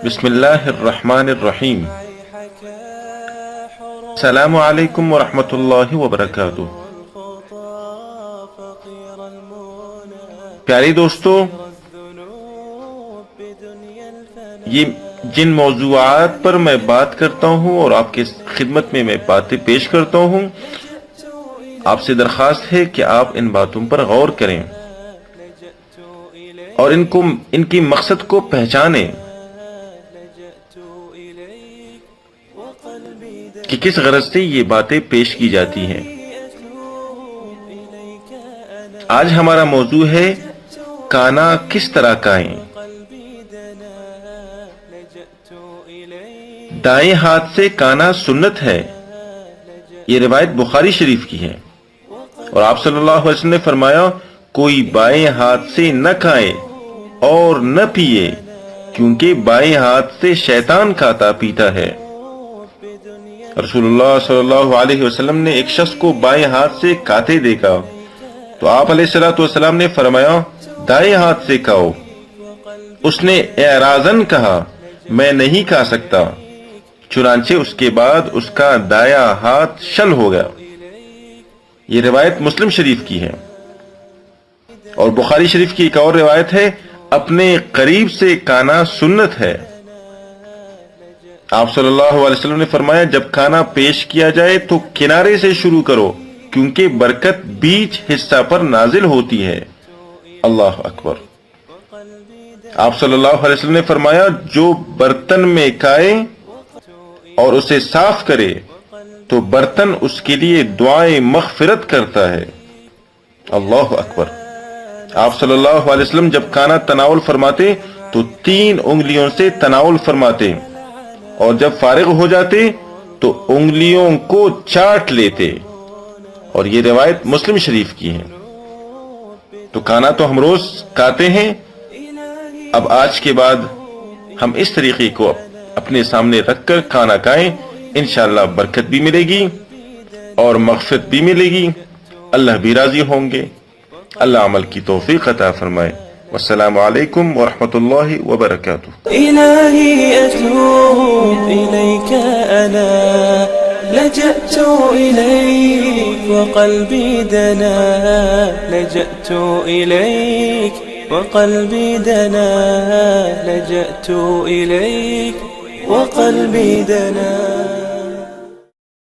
بسم اللہ الرحمن الرحیم۔ السلام علیکم ورحمۃ اللہ وبرکاتہ۔ پیارے دوستو، یہ جن موضوعات پر میں بات کرتا ہوں اور آپ کی خدمت میں باتیں پیش کرتا ہوں، آپ سے درخواست ہے کہ آپ ان باتوں پر غور کریں اور ان کی مقصد کو پہچانیں کہ کس غرض سے یہ باتیں پیش کی جاتی ہیں۔ آج ہمارا موضوع ہے کانا کس طرح کائیں۔ دائیں ہاتھ سے کانا سنت ہے، یہ روایت بخاری شریف کی ہے، اور آپ صلی اللہ علیہ وسلم نے فرمایا کوئی بائیں ہاتھ سے نہ کھائے اور نہ پیے، کیونکہ بائیں ہاتھ سے شیطان کھاتا پیتا ہے۔ رسول اللہ صلی اللہ علیہ وسلم نے ایک شخص کو بائیں ہاتھ سے کھاتے دیکھا تو آپ علیہ الصلوۃ والسلام نے فرمایا دائیں ہاتھ سے کھاؤ۔ اس نے اعراضاً کہا میں نہیں کھا سکتا، چنانچہ اس کے بعد اس کا دایاں ہاتھ شل ہو گیا۔ یہ روایت مسلم شریف کی ہے، اور بخاری شریف کی ایک اور روایت ہے اپنے قریب سے کھانا سنت ہے۔ آپ صلی اللہ علیہ وسلم نے فرمایا جب کھانا پیش کیا جائے تو کنارے سے شروع کرو، کیونکہ برکت بیچ حصہ پر نازل ہوتی ہے۔ اللہ اکبر۔ آپ صلی اللہ علیہ وسلم نے فرمایا جو برتن میں کھائے اور اسے صاف کرے تو برتن اس کے لیے دعائیں مغفرت کرتا ہے۔ اللہ اکبر۔ آپ صلی اللہ علیہ وسلم جب کھانا تناول فرماتے تو 3 انگلیوں سے تناول فرماتے، اور جب فارغ ہو جاتے تو انگلیوں کو چاٹ لیتے، اور یہ روایت مسلم شریف کی ہے۔ تو کھانا تو ہم روز کھاتے ہیں، اب آج کے بعد ہم اس طریقے کو اپنے سامنے رکھ کر کھانا کھائیں، انشاءاللہ برکت بھی ملے گی اور مغفرت بھی ملے گی، اللہ بھی راضی ہوں گے۔ اللہ عمل کی توفیق عطا فرمائے۔ والسلام علیکم ورحمۃ اللہ وبرکاتہ۔ إلهي أتوب إليك أنا لجأت إليك وقلبي دنا، لجأت إليك وقلبي دنا، لجأت إليك وقلبي دنا۔